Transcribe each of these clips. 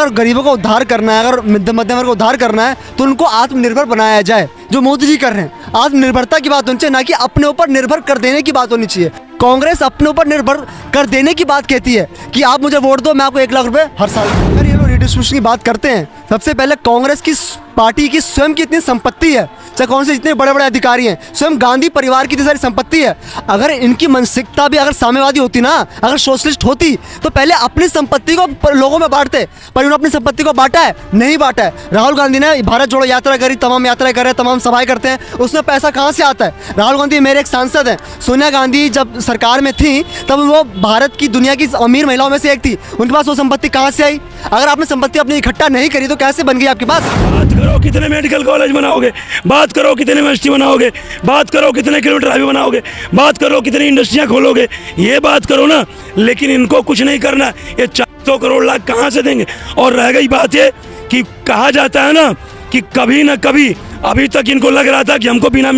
अगर गरीबों का उद्धार करना है, अगर मध्यम वर्ग का उद्धार करना है, तो उनको आत्मनिर्भर बनाया जाए, जो मोदी जी कर रहे हैं। आत्मनिर्भरता की बात होनी चाहिए, ना कि अपने ऊपर निर्भर कर देने की बात होनी चाहिए। कांग्रेस अपने ऊपर निर्भर कर देने की बात कहती है कि आप मुझे वोट दो, मैं आपको 1 लाख रुपए हर साल। अगर ये लोग रिडिस्ट्रीब्यूशन की बात करते हैं, सबसे पहले कांग्रेस की पार्टी की स्वयं की इतनी संपत्ति है, चाहे कौन से जितने बड़े बड़े अधिकारी हैं, स्वयं गांधी परिवार की इतनी सारी संपत्ति है। अगर इनकी मानसिकता भी अगर साम्यवादी होती ना, अगर सोशलिस्ट होती, तो पहले अपनी संपत्ति को लोगों में बांटते, पर उन्होंने अपनी संपत्ति को बांटा है? नहीं बांटा है। राहुल गांधी ने भारत जोड़ो यात्रा करी, तमाम यात्राएं कर रहे हैं, तमाम सभाएं करते हैं, उसमें पैसा कहाँ से आता है? राहुल गांधी मेरे एक सांसद हैं। सोनिया गांधी जब सरकार में थी, तब वो भारत की दुनिया की अमीर महिलाओं में से एक थी, उनके पास वो संपत्ति कहाँ से आई? अगर आपने संपत्ति अपनी इकट्ठा नहीं करी, तो कैसे बन गई आपके पास? बात करो कितने मेडिकल कॉलेज बनाओगे, बात करो कितने यूनिवर्सिटी बनाओगे, बात करो कितने किलोमीटर हाईवे बनाओगे, बात करो कितनी इंडस्ट्रियां खोलोगे, ये बात करो ना। लेकिन इनको कुछ नहीं करना। ये 400 करोड़ लाख कहाँ से देंगे? और रह गई बात ये कि कहा जाता है ना कि कभी ना कभी, अभी तक इनको लग रहा था कि हमको बिना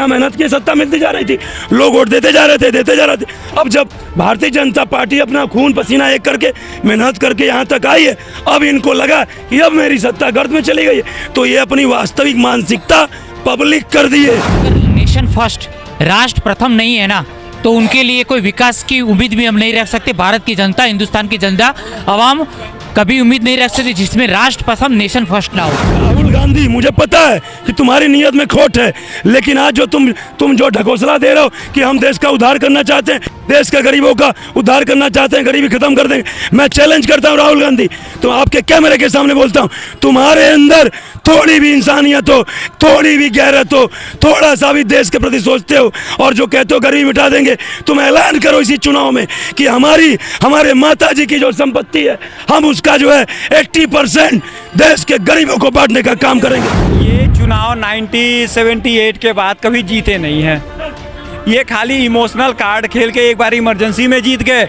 मेहनत की सत्ता मिलती जा रही थी, लोग वोट देते जा रहे थे। अब जब भारतीय जनता पार्टी अपना खून पसीना एक करके मेहनत करके यहाँ तक आई है, अब इनको लगा कि अब मेरी सत्ता गर्द में चली गई है, तो ये अपनी वास्तविक मानसिकता पब्लिक कर दी है। अगर नेशन फर्स्ट, राष्ट्र प्रथम नहीं है ना, तो उनके लिए कोई विकास की उम्मीद भी हम नहीं रख सकते। भारत की जनता, हिंदुस्तान की जनता, आवाम कभी उम्मीद नहीं रख सकती जिसमें राष्ट्र प्रथम, नेशन फर्स्ट ना हो। राहुल गांधी, मुझे पता है कि तुम्हारी नीयत में खोट है, लेकिन आज जो तुम जो ढकोसला दे रहे हो कि हम देश का उद्धार करना चाहते हैं, देश के गरीबों का उद्धार करना चाहते हैं, गरीबी खत्म कर देंगे, मैं चैलेंज करता हूं राहुल गांधी, तो आपके कैमरे के सामने बोलता हूं, तुम्हारे अंदर थोड़ी भी इंसानियत हो, थोड़ी भी गैरत हो, थोड़ा सा भी देश के प्रति सोचते हो, और जो कहते हो गरीबी मिटा देंगे, तुम ऐलान करो इसी चुनाव में कि हमारे माता जी की जो संपत्ति है, हम उसका जो है 80% देश के गरीबों को बांटने का काम करेंगे। ये चुनाव 1978 के बाद कभी जीते नहीं हैं। ये खाली इमोशनल कार्ड खेल के एक बार इमरजेंसी में जीत गए,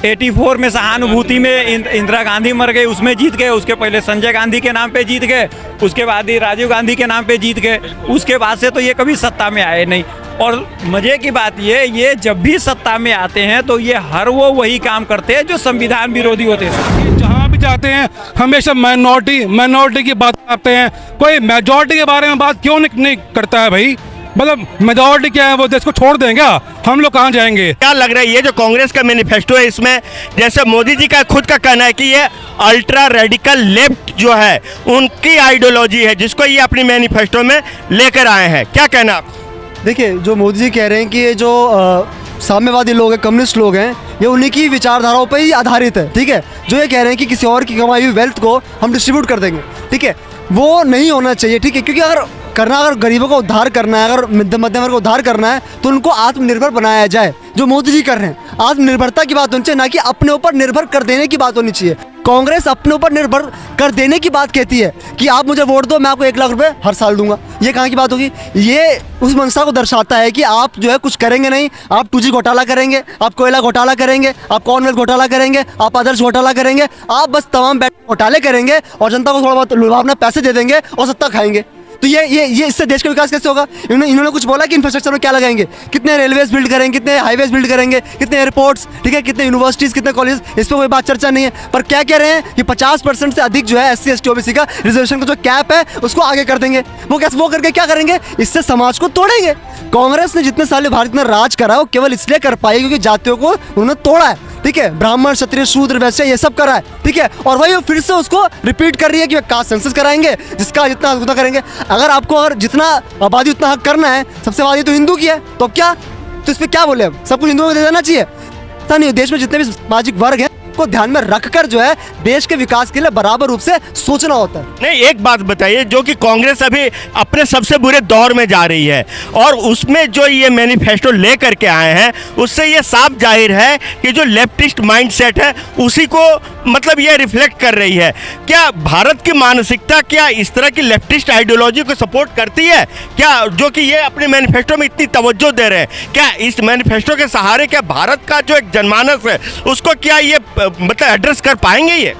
84 में सहानुभूति में इंदिरा गांधी मर गई, उसमें जीत गए। उसके पहले संजय गांधी के नाम पे जीत गए, उसके बाद ही राजीव गांधी के नाम पे जीत गए। उसके बाद से तो ये कभी सत्ता में आए नहीं। और मजे की बात ये जब भी सत्ता में आते हैं तो ये वही काम करते हैं जो संविधान विरोधी होते हैं। जहाँ भी जाते हैं हमेशा माइनॉरिटी की बात करते हैं, कोई मेजॉरिटी के बारे में बात क्यों नहीं करता है भाई? मतलब मेजॉरिटी क्या है, वो देश को छोड़ देंगे, हम लोग कहाँ जाएंगे? क्या लग रहा है ये जो कांग्रेस का मैनिफेस्टो है, इसमें जैसे मोदी जी का खुद का कहना है कि ये अल्ट्रा रेडिकल लेफ्ट जो है उनकी आइडियोलॉजी है, जिसको ये अपनी मैनिफेस्टो में लेकर आए हैं, क्या कहना आप? देखिए, जो मोदी जी कह रहे हैं कि ये जो साम्यवादी लोग हैं, कम्युनिस्ट लोग हैं, ये उन्हीं की विचारधाराओं पर ही आधारित है, ठीक है। जो ये कह रहे हैं कि किसी और की कमाई हुई वेल्थ को हम डिस्ट्रीब्यूट कर देंगे, ठीक है, वो नहीं होना चाहिए, ठीक है। क्योंकि अगर गरीबों का उद्धार करना है, अगर मध्यम वर्ग का उद्धार करना है, तो उनको आत्मनिर्भर बनाया जाए, जो मोदी जी कर रहे हैं। आत्मनिर्भरता की बात होनी चाहिए, ना कि अपने ऊपर निर्भर कर देने की बात होनी चाहिए। कांग्रेस अपने ऊपर निर्भर कर देने की बात कहती है कि आप मुझे वोट दो, मैं आपको 1 लाख रुपए हर साल दूंगा। ये कहाँ की बात होगी? ये उस मंशा को दर्शाता है कि आप जो है कुछ करेंगे नहीं। आप 2G घोटाला करेंगे, आप कोयला घोटाला करेंगे, आप कॉमनवेल्थ घोटाला करेंगे, आप आदर्श घोटाला करेंगे, आप बस तमाम घोटाले करेंगे और जनता को थोड़ा बहुत लुभावना पैसे दे देंगे और सत्ता खाएंगे। तो ये इससे देश का विकास कैसे होगा? इन्होंने कुछ बोला कि इंफ्रास्ट्रक्चर में क्या लगाएंगे, कितने रेलवेज बिल्ड करेंगे, कितने हाईवेज बिल्ड करेंगे, कितने एयरपोर्ट्स, ठीक है, कितने यूनिवर्सिटीज़, कितने कॉलेज, इस पर कोई बात चर्चा नहीं है। पर क्या कह रहे हैं कि 50% से अधिक जो है SC ST OBC का रिजर्वेशन का जो कैप है उसको आगे कर देंगे। वो करके क्या करेंगे? इससे समाज को तोड़ेंगे। कांग्रेस ने जितने साल भारत में राज करा है वो केवल इसलिए कर पाई क्योंकि जातियों को उन्होंने तोड़ा है, ठीक है। ब्राह्मण, क्षत्रिय, शूद्र, वैश्य, ये सब करा है, ठीक है। और वही वो फिर से उसको रिपीट कर रही है कि कास्ट सेंसस कराएंगे, जिसका जितना हक उतना करेंगे। अगर जितना आबादी उतना हक करना है, सबसे आबादी तो हिंदू की है, तो अब क्या? तो इस पर क्या बोले? अब सब कुछ हिंदुओं को दे देना चाहिए? ऐसा नहीं, देश में जितने भी सामाजिक वर्ग हैं को ध्यान में रखकर जो है देश के विकास के लिए बराबर रूप से सोचना होता है। नहीं, एक बात बताइए, जो कि कांग्रेस अभी अपने सबसे बुरे दौर में जा रही है और उसमें जो ये मैनिफेस्टो लेकर के आए हैं, उससे ये साफ जाहिर है कि जो लेफ्टिस्ट माइंडसेट है उसी को मतलब ये रिफ्लेक्ट कर रही है। क्या भारत की मानसिकता क्या इस तरह की लेफ्टिस्ट आइडियोलॉजी को सपोर्ट करती है क्या, जो कि ये अपने मैनिफेस्टो में इतनी तवज्जो दे रहे हैं? क्या इस मैनिफेस्टो के सहारे क्या भारत का जो एक जनमानस है उसको क्या ये मतलब एड्रेस कर पाएंगे? ये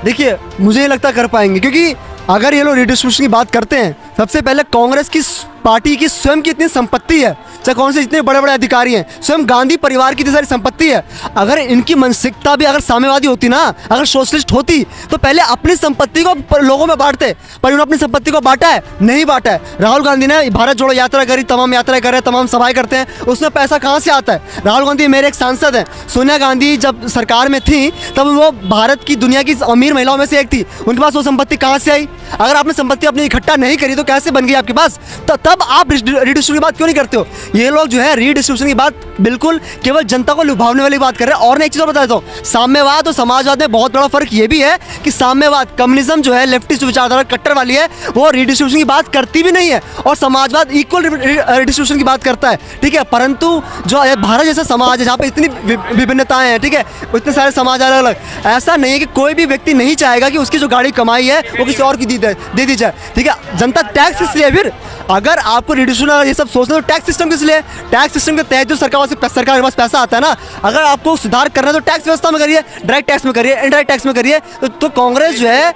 देखिए, मुझे ये लगता कर पाएंगे, क्योंकि अगर ये लोग रिडिस्ट्रीब्यूशन की बात करते हैं, सबसे पहले कांग्रेस की पार्टी की स्वयं की इतनी संपत्ति है, चाहे कौन से इतने बड़े बड़े अधिकारी हैं, स्वयं गांधी परिवार की इतनी सारी संपत्ति है। अगर इनकी मानसिकता भी अगर साम्यवादी होती ना, अगर सोशलिस्ट होती, तो पहले अपनी संपत्ति को लोगों में बांटते, पर उन्होंने अपनी संपत्ति को बांटा है? नहीं बांटा है। राहुल गांधी ने भारत जोड़ो यात्रा करी, तमाम यात्राएं कर रहे हैं, तमाम सभाएं करते हैं, उसमें पैसा कहाँ से आता है? राहुल गांधी मेरे एक सांसद हैं। सोनिया गांधी जब सरकार में थी तब वो भारत की दुनिया की अमीर महिलाओं में से एक थी, उनके पास वो संपत्ति कहाँ से आई? अगर आपने संपत्ति अपनी इकट्ठा नहीं करी तो कैसे बन गई आपके पास? तब आप रीडिस्ट्रीब्यूशन की बात क्यों नहीं करते हो? ये लोग जो है रीडिस्ट्रीब्यूशन की बात बिल्कुल केवल जनता को लुभावने वाली बात कर रहे हैं। और मैं एक चीज़ और बता देता हूँ, साम्यवाद और समाजवाद में बहुत बड़ा फर्क ये भी है कि साम्यवाद कम्युनिज्म जो है लेफ्टिस्ट विचारधारा कट्टर वाली है, वो रीडिस्ट्रीब्यूशन की बात करती भी नहीं है, और समाजवाद इक्वल रीडिस्ट्रीब्यूशन की बात करता है, ठीक है। परंतु जो भारत जैसा समाज है जहाँ पे इतनी विभिन्नताएं हैं, ठीक है, इतने सारे समाज अलग अलग, ऐसा नहीं है कि कोई भी व्यक्ति नहीं चाहेगा कि उसकी जो गाड़ी कमाई है वो किसी और की दे दी जाए, ठीक है। जनता टैक्स किस लिए? फिर अगर आपको रिड्यूशन ये सब सोचना तो टैक्स सिस्टम किस लिए? टैक्स सिस्टम के तहत जो सरकार के पास पैसा आता है ना, अगर आपको सुधार करना है तो टैक्स व्यवस्था में करिए, डायरेक्ट टैक्स में करिए, इनडायरेक्ट टैक्स में करिए। तो कांग्रेस जो है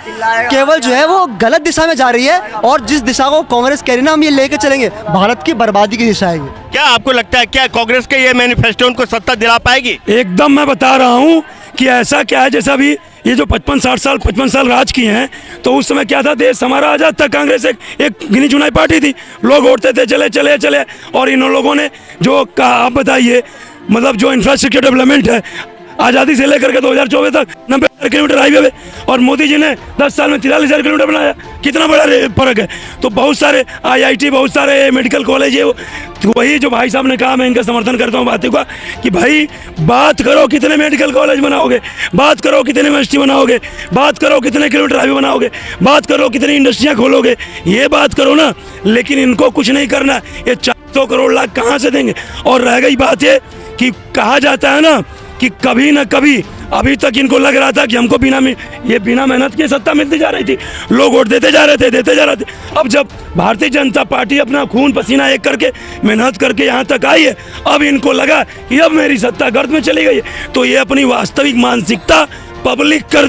केवल जो है वो गलत दिशा में जा रही है, और जिस दिशा को कांग्रेस कह रही है ना, हम ये लेके चलेंगे, भारत की बर्बादी की दिशा है ये। क्या आपको लगता है क्या कांग्रेस के ये मैनिफेस्टो उनको सत्ता दिला पाएगी? एकदम मैं बता रहा हूँ कि ऐसा क्या है, जैसा भी ये जो 55 साल राज किए हैं, तो उस समय क्या था, देश हमारा आज़ाद था, कांग्रेस एक गिनी चुनाई पार्टी थी, लोग वोटते थे, चले चले चले, और इन लोगों ने जो कहा, आप बताइए, मतलब जो इंफ्रास्ट्रक्चर डेवलपमेंट है आज़ादी से लेकर के 2024 तक 90,000 किलोमीटर हाईवे, और मोदी जी ने 10 साल में 43,000 किलोमीटर बनाया, कितना बड़ा फर्क है। तो बहुत सारे IIT, बहुत सारे मेडिकल कॉलेज है, तो वही जो भाई साहब ने कहा, मैं इनका समर्थन करता हूँ बातों का, कि भाई बात करो कितने मेडिकल कॉलेज बनाओगे, बात करो कितने यूनिवर्सिटी बनाओगे, बात करो कितने किलोमीटर हाईवे बनाओगे, बात करो कितनी इंडस्ट्रियाँ खोलोगे, ये बात करो ना, लेकिन इनको कुछ नहीं करना। ये 400 करोड़ लाख कहाँ से देंगे? और रह गई बात ये कि कहा जाता है ना कि कभी ना कभी, अभी तक इनको लग रहा था कि हमको बिना मेहनत की सत्ता मिलती जा रही थी, लोग वोट देते जा रहे थे। अब जब भारतीय जनता पार्टी अपना खून पसीना एक करके मेहनत करके यहाँ तक आई है, अब इनको लगा कि अब मेरी सत्ता गर्द में चली गई है, तो ये अपनी वास्तविक मानसिकता पब्लिक कर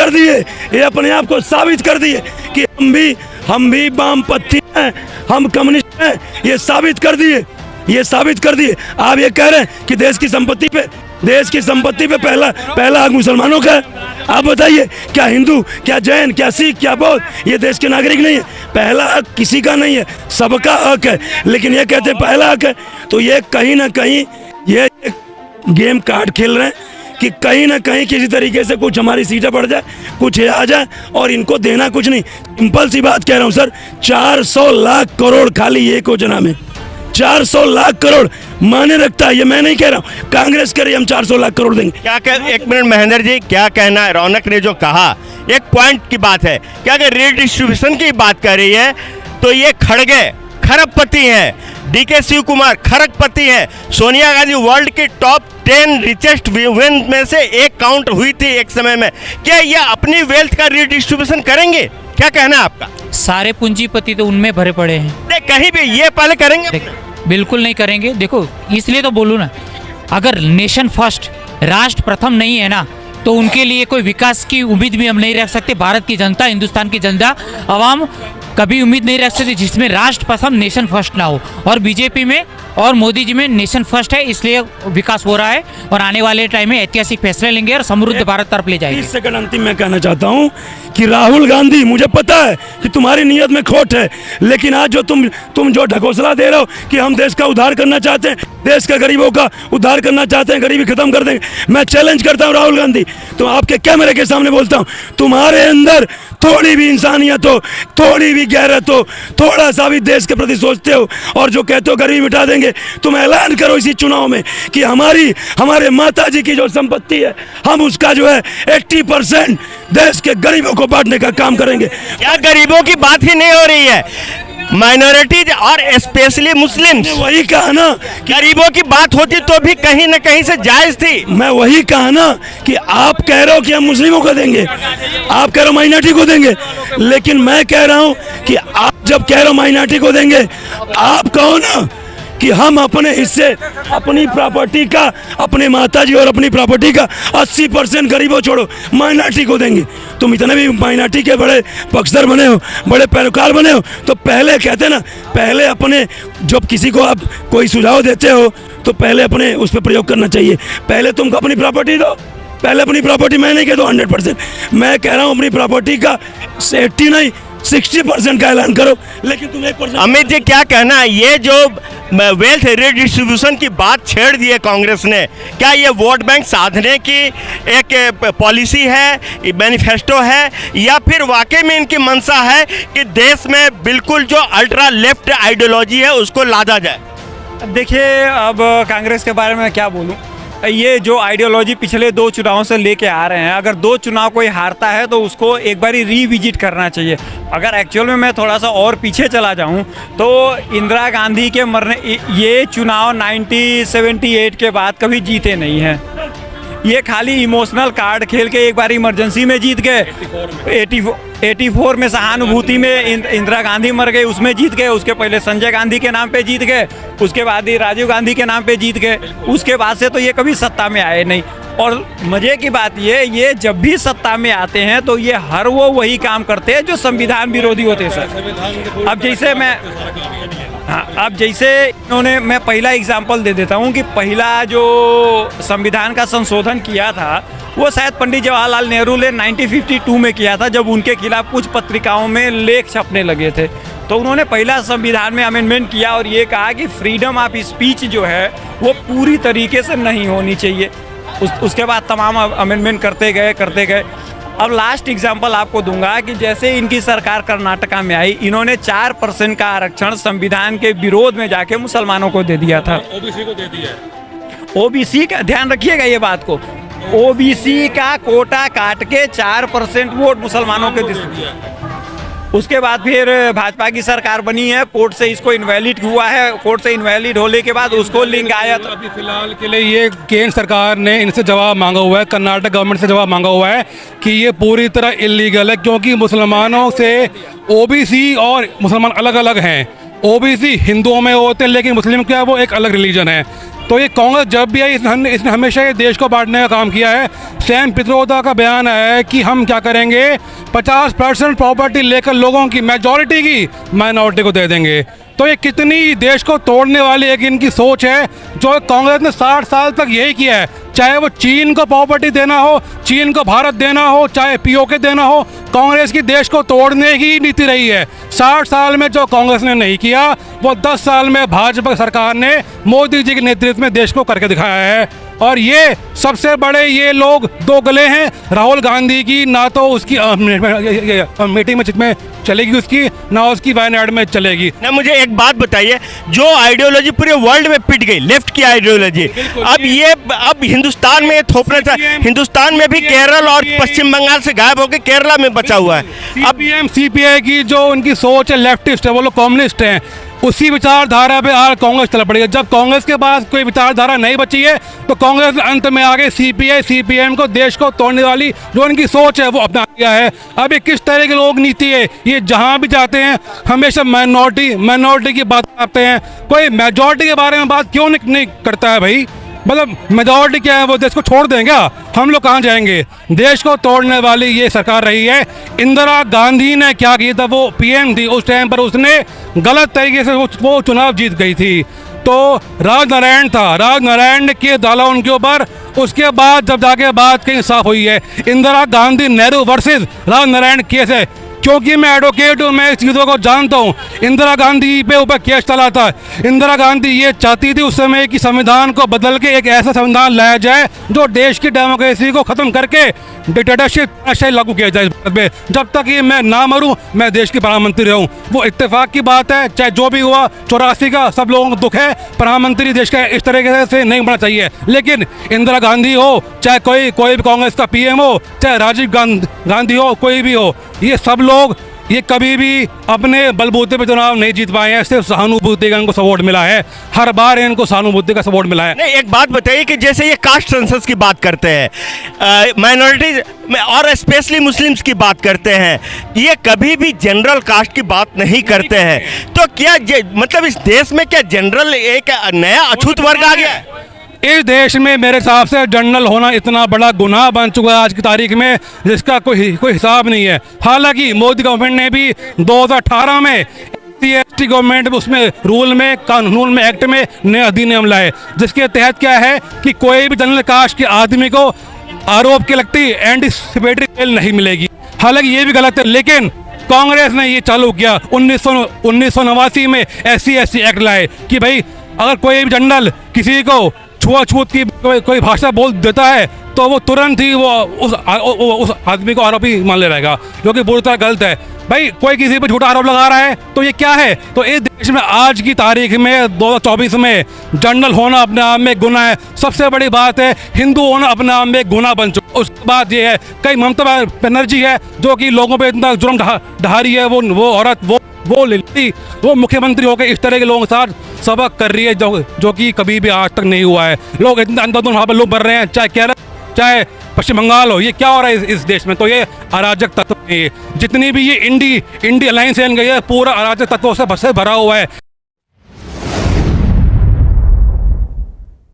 दिए, ये अपने आप को साबित कर दिए कि हम भी वामपंथी हैं, हम कम्युनिस्ट हैं, ये साबित कर दिए। आप ये कह रहे हैं कि देश की संपत्ति पे पहला हक मुसलमानों का है। आप बताइए, क्या हिंदू, क्या जैन, क्या सिख, क्या बौद्ध, ये देश के नागरिक नहीं है? पहला हक किसी का नहीं है, सबका हक है, लेकिन ये कहते हैं पहला हक है। तो ये कहीं ना कहीं ये गेम कार्ड खेल रहे हैं कि कहीं ना कहीं किसी तरीके से कुछ हमारी सीटें बढ़ जाए, कुछ आ जाए, और इनको देना कुछ नहीं। सिंपल सी बात कह रहा हूँ सर, 400 लाख करोड़ खाली एक योजना में, 400 लाख करोड़ माने रखता है। ये मैं नहीं कह रहा हूँ, कांग्रेस कह रही है हम 400 लाख करोड़ देंगे। एक मिनट महेंद्र जी, क्या कहना है? रौनक ने जो कहा एक पॉइंट की बात है, क्या अगर रीडिस्ट्रीब्यूशन की बात कर रही है तो ये खड़गे खरबपति हैं, DK शिव कुमार खरबपति हैं, सोनिया गांधी वर्ल्ड की टॉप 10 रिचेस्ट वुमेन में से एक काउंट हुई थी एक समय में। क्या ये अपनी वेल्थ का रीडिस्ट्रीब्यूशन करेंगे? क्या कहना है आपका? सारे पूंजीपति तो उनमें भरे पड़े हैं, नहीं, कहीं भी ये पहले करेंगे? बिल्कुल नहीं करेंगे। देखो, इसलिए तो बोलूँ ना, अगर नेशन फर्स्ट, राष्ट्र प्रथम नहीं है ना, तो उनके लिए कोई विकास की उम्मीद भी हम नहीं रख सकते। भारत की जनता, हिंदुस्तान की जनता, आवाम कभी उम्मीद नहीं रख सकती जिसमें राष्ट्र पसंद, नेशन फर्स्ट ना हो। और बीजेपी में और मोदी जी में नेशन फर्स्ट है, इसलिए विकास हो रहा है, और आने वाले टाइम में ऐतिहासिक फैसले लेंगे और समृद्ध भारत तरफ ले जाएंगे। 30 सेकंड अंतिम मैं कहना चाहता हूँ कि राहुल गांधी, मुझे पता है कि तुम्हारी नीयत में खोट है, लेकिन आज जो तुम जो ढकोसला दे रहे हो कि हम देश का उद्धार करना चाहते हैं, देश का गरीबों का उद्धार करना चाहते हैं, गरीबी खत्म कर देंगे, मैं चैलेंज करता हूँ राहुल गांधी, तो आपके कैमरे के सामने बोलता हूँ, तुम्हारे अंदर थोड़ी भी इंसानियत हो, थोड़ी भी गैरत हो, थोड़ा सा भी देश के प्रति सोचते हो, और जो कहते हो गरीबी मिटा देंगे, तुम ऐलान करो इसी चुनाव में कि हमारे माता जी की जो संपत्ति है, हम उसका जो है 80% देश के गरीबों को बांटने का काम करेंगे। क्या गरीबों की बात ही नहीं हो रही है? माइनॉरिटीज और स्पेशली मुस्लिम्स, वही कहा ना, गरीबों की बात होती तो भी कहीं ना कहीं से जायज थी। मैं वही कहा ना कि आप कह रहे हो कि हम मुस्लिमों को देंगे, आप कह रहे हो माइनॉरिटी को देंगे, लेकिन मैं कह रहा हूं कि आप जब कह रहे हो माइनॉरिटी को देंगे, आप कहो ना कि हम अपने हिस्से, अपनी प्रॉपर्टी का, अपने माताजी और अपनी प्रॉपर्टी का 80% गरीबों छोड़ो माइनॉरिटी को देंगे। तुम इतने भी माइनॉरिटी के बड़े पक्षधर बने हो, बड़े पैरोकार बने हो, तो पहले कहते ना, पहले अपने, जब किसी को आप कोई सुझाव देते हो तो पहले अपने उस पर प्रयोग करना चाहिए। पहले तुमको अपनी प्रॉपर्टी दो, पहले अपनी प्रॉपर्टी, मैं नहीं कहता 100%, मैं कह रहा हूँ अपनी प्रॉपर्टी का 80 नहीं 60% का ऐलान करो, लेकिन तुम 1%। अमित जी क्या कहना है, ये जो वेल्थ रिडिस्ट्रीब्यूशन की बात छेड़ दी है कांग्रेस ने, क्या ये वोट बैंक साधने की एक पॉलिसी है, मैनिफेस्टो है, या फिर वाकई में इनकी मंशा है कि देश में बिल्कुल जो अल्ट्रा लेफ्ट आइडियोलॉजी है उसको लादा जाए? देखिए, अब कांग्रेस के बारे में क्या बोलूं, ये जो आइडियोलॉजी पिछले 2 चुनावों से लेके आ रहे हैं, अगर 2 चुनाव कोई हारता है तो उसको एक बारी रीविजिट करना चाहिए। अगर एक्चुअल में मैं थोड़ा सा और पीछे चला जाऊं तो इंदिरा गांधी के मरने, ये चुनाव 1978 के बाद कभी जीते नहीं हैं। ये खाली इमोशनल कार्ड खेल के एक बार इमरजेंसी में जीत गए, 84 में सहानुभूति में इंदिरा गांधी मर गई, उसमें जीत गए। उसके पहले संजय गांधी के नाम पे जीत गए, उसके बाद ही राजीव गांधी के नाम पे जीत गए। उसके बाद से तो ये कभी सत्ता में आए नहीं। और मज़े की बात ये जब भी सत्ता में आते हैं तो ये हर वो वही काम करते हैं जो संविधान विरोधी होते हैं सर। अब जैसे इन्होंने, मैं पहला एग्जाम्पल दे देता हूँ कि पहला जो संविधान का संशोधन किया था वो शायद पंडित जवाहरलाल नेहरू ने 1952 में किया था, जब उनके खिलाफ कुछ पत्रिकाओं में लेख छपने लगे थे। तो उन्होंने पहला संविधान में अमेंडमेंट किया और ये कहा कि फ्रीडम ऑफ स्पीच जो है वो पूरी तरीके से नहीं होनी चाहिए। उसके बाद तमाम अमेंडमेंट करते गए। अब लास्ट एग्जांपल आपको दूंगा कि जैसे इनकी सरकार कर्नाटका में आई, इन्होंने 4% का आरक्षण संविधान के विरोध में जाके मुसलमानों को दे दिया था। ओबीसी को दे दिया। ओबीसी का ध्यान रखिएगा ये बात को, ओबीसी का कोटा काट के 4% वोट मुसलमानों के दिया। उसके बाद फिर भाजपा की सरकार बनी है, कोर्ट से इसको इनवैलिड हुआ है, कोर्ट से इनवैलिड होने के बाद उसको लिंगायत। अभी फिलहाल के लिए ये केंद्र सरकार ने इनसे जवाब मांगा हुआ है, कर्नाटक गवर्नमेंट से जवाब मांगा हुआ है कि ये पूरी तरह इलीगल है, क्योंकि मुसलमानों से ओबीसी और मुसलमान अलग अलग हैं। ओबीसी हिंदुओं में होते हैं, लेकिन मुस्लिम क्या है वो एक अलग रिलीजन है। तो ये कांग्रेस जब भी आई इसने हमेशा ये देश को बांटने का काम किया है। सैम पित्रोदा का बयान है कि हम क्या करेंगे, 50% प्रॉपर्टी लेकर लोगों की, मेजॉरिटी की माइनॉरिटी को दे देंगे। तो ये कितनी देश को तोड़ने वाली एक इनकी सोच है, जो कांग्रेस ने 60 साल तक यही किया है। चाहे वो चीन को प्रॉपर्टी देना हो, चीन को भारत देना हो, चाहे पीओके देना हो, कांग्रेस की देश को तोड़ने की नीति रही है। 60 साल में जो कांग्रेस ने नहीं किया वो 10 साल में भाजपा सरकार ने मोदी जी के नेतृत्व में देश को करके दिखाया है। और ये सबसे बड़े ये लोग दो गले हैं। राहुल गांधी की ना तो उसकी मीटिंग में चलेगी उसकी, ना उसकी वायनाड में चलेगी। ना मुझे एक बात बताइए, जो आइडियोलॉजी पूरे वर्ल्ड में पिट गई, लेफ्ट की आइडियोलॉजी, अब हिंदुस्तान में थोपना था। हिंदुस्तान में भी केरल और पश्चिम बंगाल से गायब होकर केरला में बचा हुआ है। अब सीपीआई की जो उनकी सोच है लेफ्टिस्ट है, वो लोग कम्युनिस्ट हैं, उसी विचारधारा पे आज कांग्रेस चल पड़ी है। जब कांग्रेस के पास कोई विचारधारा नहीं बची है तो कांग्रेस अंत में आगे सीपीआई सीपीएम को, देश को तोड़ने वाली जो उनकी सोच है वो अपना लिया है। अब ये किस तरह की लोग नीति है, ये जहां भी जाते हैं हमेशा माइनॉरिटी की बात करते हैं। कोई मेजॉरिटी के बारे में बात क्यों नहीं करता है भाई? मतलब मेजॉरिटी क्या है, वो देश को छोड़ दें क्या? हम लोग कहाँ जाएंगे? देश को तोड़ने वाली ये सरकार रही है। इंदिरा गांधी ने क्या किया था, वो पीएम थी उस टाइम पर, उसने गलत तरीके से वो चुनाव जीत गई थी। तो राजनारायण था, राजनारायण ने केस डाला उनके ऊपर, उसके बाद जब जाके बात कहीं साफ हुई है। इंदिरा गांधी नेहरू वर्सेस राजनारायण केस है, क्योंकि मैं एडवोकेट हूँ, मैं इस चीज़ों को जानता हूँ। इंदिरा गांधी पे ऊपर केस चला था। इंदिरा गांधी ये चाहती थी उस समय कि संविधान को बदल के एक ऐसा संविधान लाया जाए जो देश की डेमोक्रेसी को ख़त्म करके डिक्टेटरशिप लागू किया जाए। जब तक ये मैं ना मरूं, मैं देश की प्रधानमंत्री रहूं। वो इत्तेफाक की बात है, चाहे जो भी हुआ 84 का सब लोगों को दुख है। प्रधानमंत्री देश का इस तरीके से नहीं बनना चाहिए। लेकिन इंदिरा गांधी हो, चाहे कोई भी कांग्रेस का पीएम हो, चाहे राजीव गांधी हो, कोई भी हो, ये सब लोग ये कभी भी अपने बलबूते पे चुनाव नहीं जीत पाए हैं, सिर्फ सहानुभूति का इनको सपोर्ट मिला है, हर बार इनको सहानुभूति का सपोर्ट मिला है। नहीं, एक बात बताइए कि जैसे ये कास्ट सेंसस की बात करते हैं, माइनॉरिटीज और स्पेशली मुस्लिम्स की बात करते हैं, ये कभी भी जनरल कास्ट की बात नहीं करते हैं। तो क्या मतलब इस देश में क्या जनरल एक नया अछूत वर्ग आ गया है? इस देश में मेरे हिसाब से जनरल होना इतना बड़ा गुनाह बन चुका है आज की तारीख में, जिसका कोई हिसाब नहीं है। हालांकि मोदी गवर्नमेंट ने भी 2018 में SC गवर्नमेंट उसमें रूल में, कानून में, एक्ट में नए अधिनियम लाए, जिसके तहत क्या है कि कोई भी जनरल कास्ट के आदमी को आरोप की लगती एंटीसिपेटरी जेल नहीं मिलेगी। हालांकि ये भी गलत है, लेकिन कांग्रेस ने ये चालू किया 1989 में SC एक्ट लाए कि भाई अगर कोई भी जनरल किसी को छुआछूत की कोई भाषा बोल देता है तो वो तुरंत ही वो उस आदमी को आरोपी मान ले रहेगा, जो कि पूरी तरह गलत है। भाई कोई किसी पर झूठा आरोप लगा रहा है तो ये क्या है? तो इस देश में आज की तारीख में 2024 में जनरल होना अपने आप में गुनाह है। सबसे बड़ी बात है हिंदू होना अपने आप में गुनाह बन चुका। उसके बाद ये है कई ममता बनर्जी है जो कि लोगों पे इतना जुर्म ढा रही है, वो औरत वो मुख्यमंत्री होकर इस तरह के लोगों के साथ सबक कर रही है जो कि कभी भी आज तक नहीं हुआ है। लोग इतने अंधाधुंध वहाँ पर लोग मर रहे हैं, चाहे केरल चाहे पश्चिम बंगाल हो। ये क्या हो रहा है इस देश में? तो ये अराजक तत्व है, जितनी भी ये इंडी अलायंस है, पूरा अराजक तत्वों से भरा हुआ है।